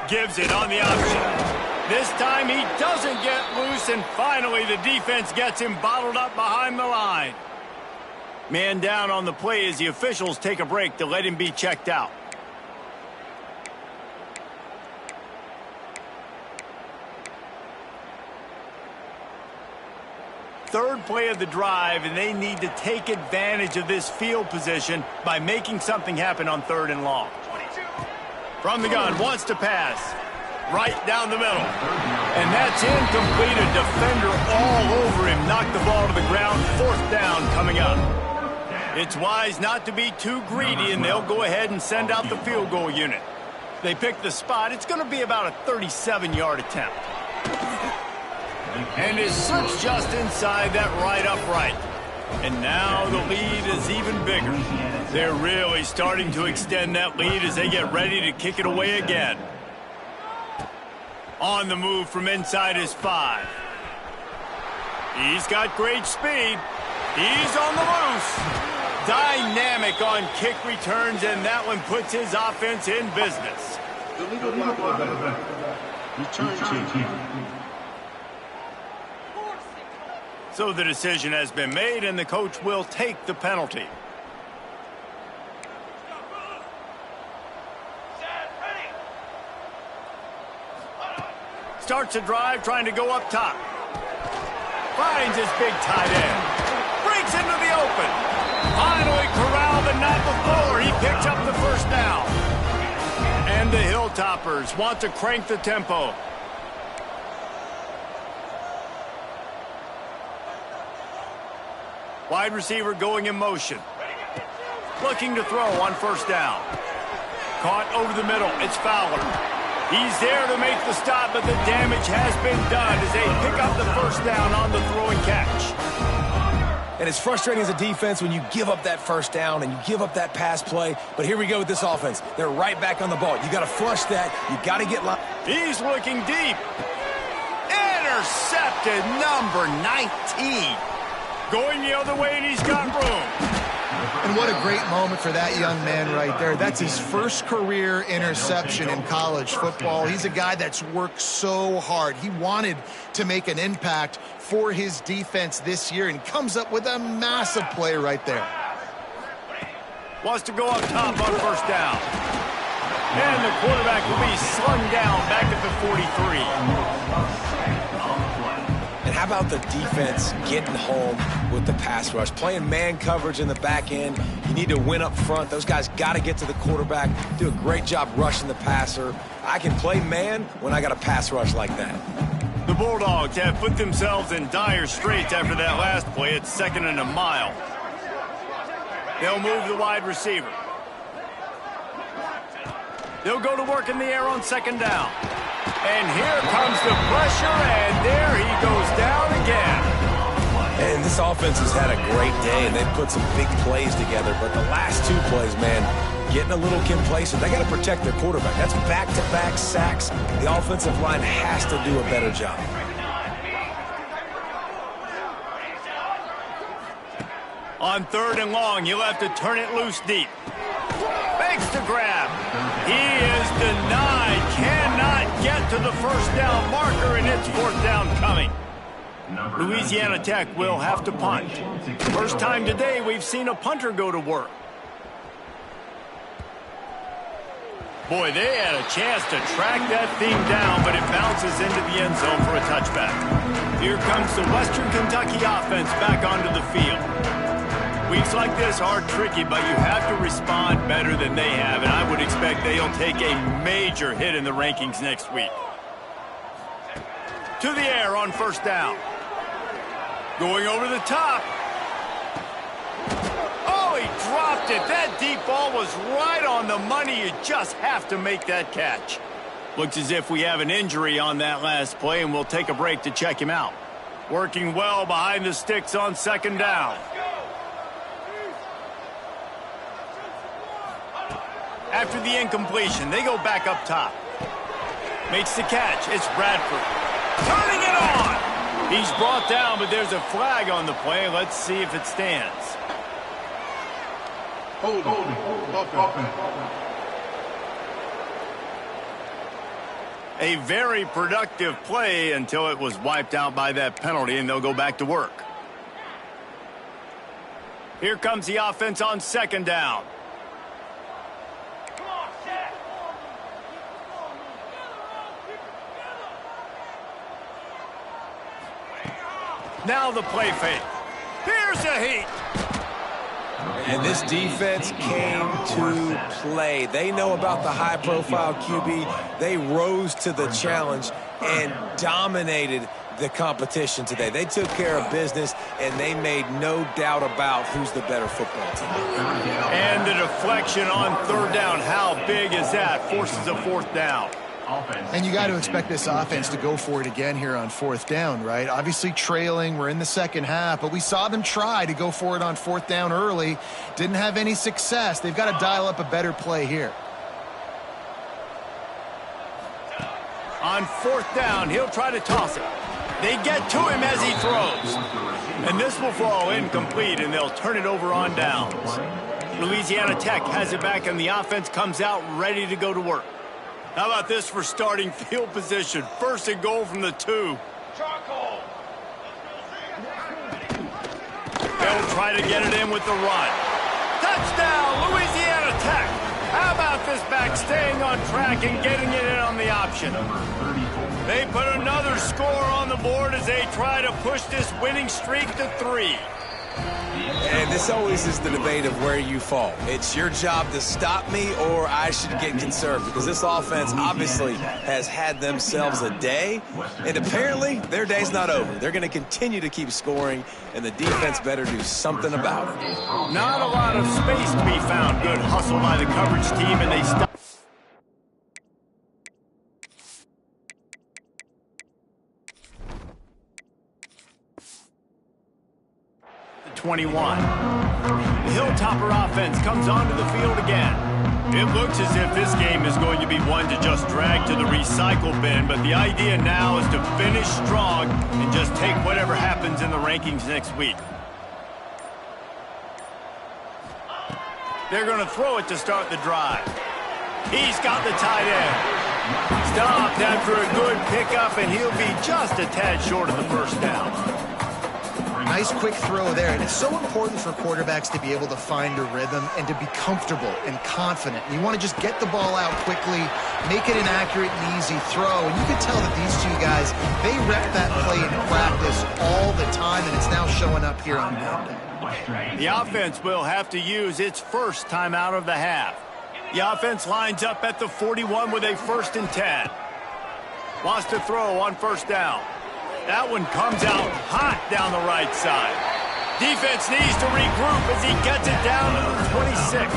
Gives it on the option. This time he doesn't get loose, and finally the defense gets him bottled up behind the line. Man down on the play as the officials take a break to let him be checked out. Third play of the drive, and they need to take advantage of this field position by making something happen on 3rd and long. From the gun, wants to pass. right down the middle. And that's incomplete. A defender all over him. Knocked the ball to the ground. 4th down coming up. It's wise not to be too greedy, and they'll go ahead and send out the field goal unit. They pick the spot. It's going to be about a 37-yard attempt. And it slips just inside that right upright. And now the lead is even bigger. They're really starting to extend that lead as they get ready to kick it away again. On the move from inside his 5. He's got great speed. He's on the loose. Dynamic on kick returns, and that one puts his offense in business. The legal block return team. So the decision has been made, and the coach will take the penalty. Starts a drive, trying to go up top. Finds his big tight end. Breaks into the open. Finally corralled, but not before. He picks up the 1st down. And the Hilltoppers want to crank the tempo. Wide receiver going in motion. Looking to throw on 1st down. Caught over the middle. It's Fowler. He's there to make the stop, but the damage has been done as they pick up the 1st down on the throw and catch. And it's frustrating as a defense when you give up that 1st down and you give up that pass play. But here we go with this offense. They're right back on the ball. You got to flush that. You got to get line. He's looking deep. Intercepted, number 19. Going the other way, and he's got room. And what a great moment for that young man right there. That's his first career interception in college football. He's a guy that's worked so hard. He wanted to make an impact for his defense this year and comes up with a massive play right there. Wants to go up top on 1st down. And the quarterback will be slung down back at the 43. And how about the defense getting home with the pass rush? Playing man coverage in the back end. You need to win up front. Those guys got to get to the quarterback. Do a great job rushing the passer. I can play man when I got a pass rush like that. The Bulldogs have put themselves in dire straits after that last play. It's 2nd and a mile. They'll move the wide receiver. They'll go to work in the air on 2nd down. And here comes the pressure, and there he goes down again. And this offense has had a great day, and they've put some big plays together. But the last 2 plays, man, getting a little complacent. They got to protect their quarterback. That's back-to-back sacks. The offensive line has to do a better job. On 3rd and long, he'll have to turn it loose deep. Fakes the grab. He is denied. Cannot get to the 1st down marker, and it's 4th down coming. Louisiana Tech will have to punt. First time today we've seen a punter go to work. Boy, they had a chance to track that thing down, but it bounces into the end zone for a touchback. Here comes the Western Kentucky offense back onto the field. Weeks like this are tricky, but you have to respond better than they have, and I would expect they'll take a major hit in the rankings next week. To the air on 1st down. Going over the top. Oh, he dropped it. That deep ball was right on the money. You just have to make that catch. Looks as if we have an injury on that last play, and we'll take a break to check him out. Working well behind the sticks on 2nd down. After the incompletion, they go back up top. Makes the catch. It's Bradford. Turning it on! He's brought down, but there's a flag on the play. Let's see if it stands. Hold. A very productive play until it was wiped out by that penalty, and they'll go back to work. Here comes the offense on 2nd down. Now the play fake. Here's a heat. And this defense came to play. They know about the high-profile QB. They rose to the challenge and dominated the competition today. They took care of business, and they made no doubt about who's the better football team. And the deflection on third down. How big is that? Forces a fourth down. And you got to expect this offense to go for it again here on fourth down, right? Obviously trailing, we're in the second half, but we saw them try to go for it on fourth down early. Didn't have any success. They've got to dial up a better play here. On fourth down, he'll try to toss it. They get to him as he throws. And this will fall incomplete, and they'll turn it over on downs. Louisiana Tech has it back, and the offense comes out ready to go to work. How about this for starting field position? First and goal from the 2. Charcoal. They'll try to get it in with the run. Touchdown, Louisiana Tech. How about this back staying on track and getting it in on the option? They put another score on the board as they try to push this winning streak to 3. And this always is the debate of where you fall. It's your job to stop me, or I should get conserved, because this offense obviously has had themselves a day, and apparently their day's not over. They're going to continue to keep scoring, and the defense better do something about it. Not a lot of space to be found. Good hustle by the coverage team, and they stop. 21. The Hilltopper offense comes onto the field again. It looks as if this game is going to be one to just drag to the recycle bin, but the idea now is to finish strong and just take whatever happens in the rankings next week. They're going to throw it to start the drive. He's got the tight end. Stopped after a good pickup, and he'll be just a tad short of the first down. Nice quick throw there, and it's so important for quarterbacks to be able to find a rhythm and to be comfortable and confident. You want to just get the ball out quickly, make it an accurate and easy throw, and you can tell that these two guys, they rep that play in practice all the time, and it's now showing up here on Monday. The offense will have to use its first timeout of the half. The offense lines up at the 41 with a 1st and 10. Wants to throw on first down. That one comes out hot down the right side. Defense needs to regroup as he gets it down to the 26.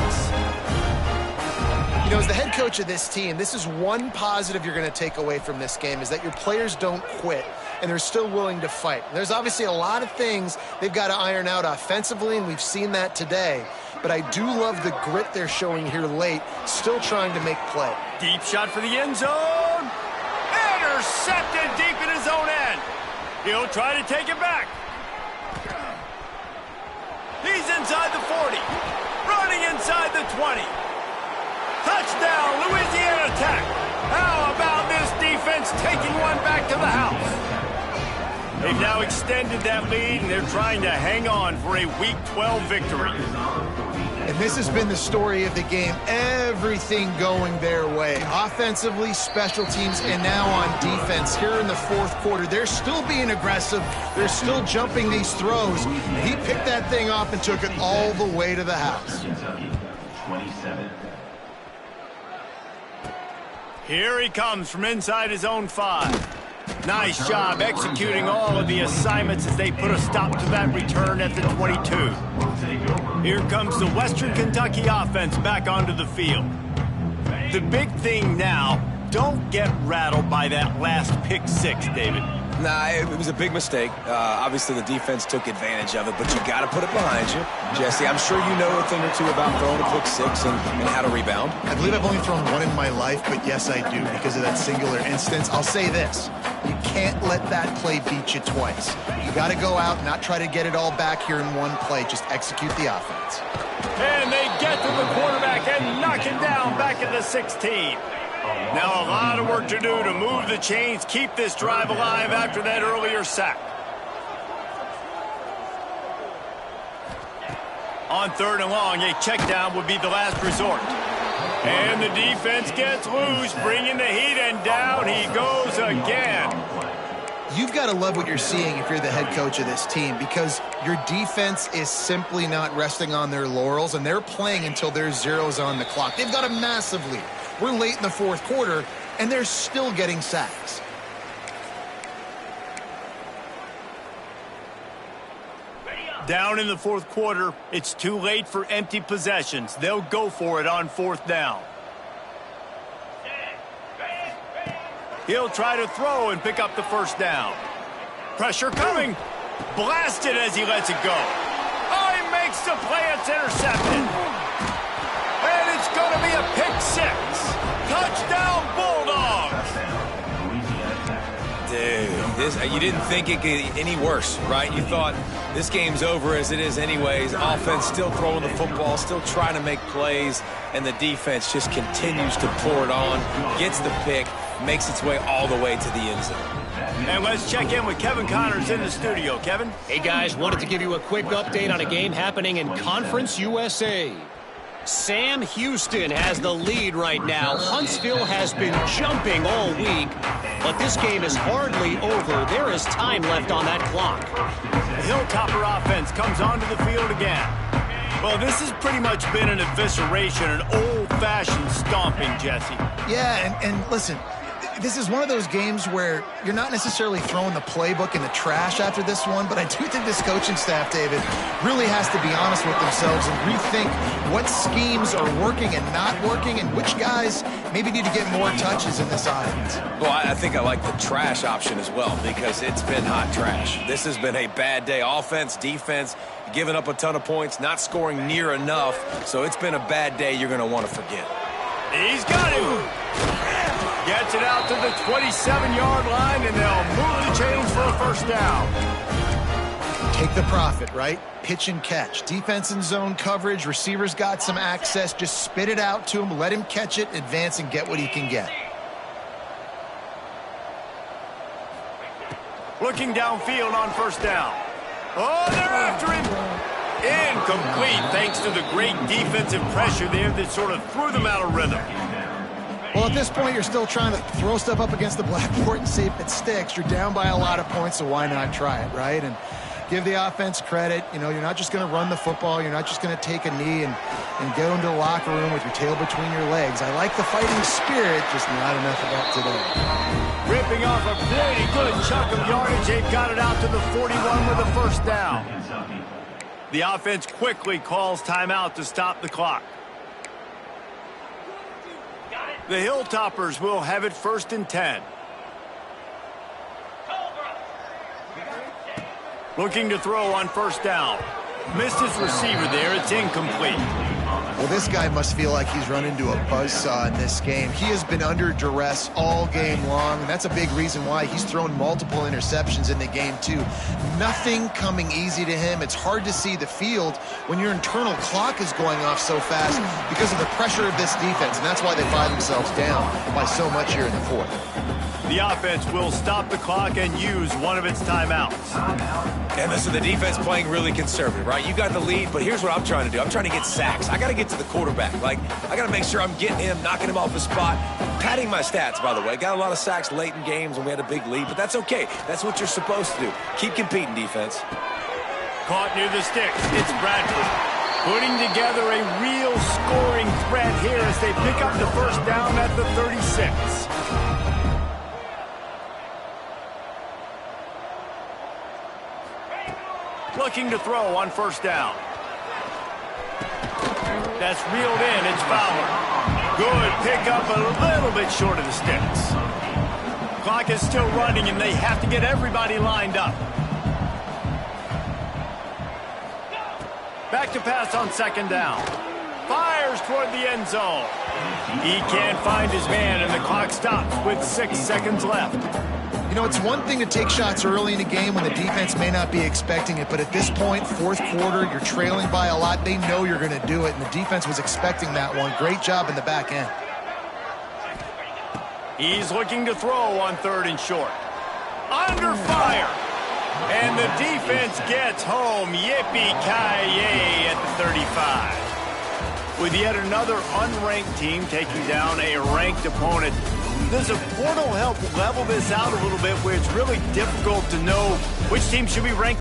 You know, as the head coach of this team, this is one positive you're going to take away from this game, is that your players don't quit, and they're still willing to fight. There's obviously a lot of things they've got to iron out offensively, and we've seen that today. But I do love the grit they're showing here late, still trying to make play. Deep shot for the end zone. Intercepted deep in his own end. He'll try to take it back. He's inside the 40. Running inside the 20. Touchdown, Louisiana Tech. How about this defense taking one back to the house? They've now extended that lead, and they're trying to hang on for a Week 12 victory. And this has been the story of the game. Everything going their way. Offensively, special teams, and now on defense. Here in the fourth quarter, they're still being aggressive. They're still jumping these throws. And he picked that thing off and took it all the way to the house. 27. Here he comes from inside his own 5. Nice job executing all of the assignments as they put a stop to that return at the 22. Here comes the Western Kentucky offense back onto the field. The big thing now, don't get rattled by that last pick 6, David. Nah, it was a big mistake. Obviously, the defense took advantage of it, but you got to put it behind you. Jesse, I'm sure you know a thing or two about throwing a pick 6 and how to rebound. I believe I've only thrown one in my life, but yes, I do because of that singular instance. I'll say this. You can't let that play beat you twice. You got to go out and not try to get it all back here in one play. Just execute the offense. And they get to the quarterback and knock it down back at the 16. Now a lot of work to do to move the chains, keep this drive alive after that earlier sack. On 3rd and long, a check down would be the last resort. And the defense gets loose, bringing the heat, and down he goes again. You've got to love what you're seeing if you're the head coach of this team, because your defense is simply not resting on their laurels, and they're playing until there's zeros on the clock. They've got a massive lead. We're late in the fourth quarter, and they're still getting sacks. Down in the fourth quarter, it's too late for empty possessions. They'll go for it on fourth down. He'll try to throw and pick up the first down. Pressure coming. Blasted as he lets it go. Oh, he makes the play. It's intercepted. And it's going to be a pick six. Touchdown, Bulldogs. Dude, you didn't think it could get any worse, right? You thought this game's over as it is anyways. Offense still throwing the football, still trying to make plays, and the defense just continues to pour it on, gets the pick, makes its way all the way to the end zone. And let's check in with Kevin Connors in the studio. Kevin? Hey, guys, wanted to give you a quick update on a game happening in Conference USA. Sam Houston has the lead right now. Huntsville has been jumping all week, but this game is hardly over. There is time left on that clock. The Hilltopper offense comes onto the field again. Well, this has pretty much been an evisceration, an old-fashioned stomping, Jesse. Yeah, and listen, this is one of those games where you're not necessarily throwing the playbook in the trash after this one, but I do think this coaching staff, David, really has to be honest with themselves and rethink what schemes are working and not working, and which guys maybe need to get more touches in this offense. Well, I think I like the trash option as well, because it's been hot trash. This has been a bad day. Offense, defense, giving up a ton of points, not scoring near enough. So it's been a bad day you're going to want to forget. He's got him. Gets it out to the 27-yard line, and they'll move the chains for a first down. Take the profit, right? Pitch and catch. Defense in zone coverage. Receivers got some access. Just spit it out to him. Let him catch it, advance, and get what he can get. Looking downfield on first down. Oh, they're after him. Incomplete, thanks to the great defensive pressure there that sort of threw them out of rhythm. Well, at this point, you're still trying to throw stuff up against the blackboard and see if it sticks. You're down by a lot of points, so why not try it, right? And give the offense credit. You know, you're not just going to run the football. You're not just going to take a knee and go into the locker room with your tail between your legs. I like the fighting spirit, just not enough of that today. Ripping off a pretty good chunk of yardage. They've got it out to the 41 with a first down. The offense quickly calls timeout to stop the clock. The Hilltoppers will have it 1st and 10. Looking to throw on first down. Missed his receiver there. It's incomplete. Well, this guy must feel like he's run into a buzzsaw in this game. He has been under duress all game long, and that's a big reason why he's thrown multiple interceptions in the game, too. Nothing coming easy to him. It's hard to see the field when your internal clock is going off so fast because of the pressure of this defense, and that's why they find themselves down by so much here in the fourth. The offense will stop the clock and use one of its timeouts. And listen, the defense playing really conservative, right? You got the lead, but here's what I'm trying to do. I'm trying to get sacks. I got to get to the quarterback. Like, I got to make sure I'm getting him, knocking him off his spot. Padding my stats, by the way. Got a lot of sacks late in games when we had a big lead, but that's okay. That's what you're supposed to do. Keep competing, defense. Caught near the sticks. It's Bradford. Putting together a real scoring threat here as they pick up the first down at the 36. Looking to throw on first down. That's reeled in. It's Fowler. Good pickup, a little bit short of the sticks. Clock is still running, and they have to get everybody lined up. Back to pass on second down. Fires toward the end zone. He can't find his man, and the clock stops with 6 seconds left. You know, it's one thing to take shots early in a game when the defense may not be expecting it, but at this point, fourth quarter, you're trailing by a lot. They know you're going to do it, and the defense was expecting that one. Great job in the back end. He's looking to throw on 3rd and short. Under fire. And the defense gets home. Yippee-ki-yay at the 35. With yet another unranked team taking down a ranked opponent. does a portal help level this out a little bit where it's really difficult to know which team should be ranked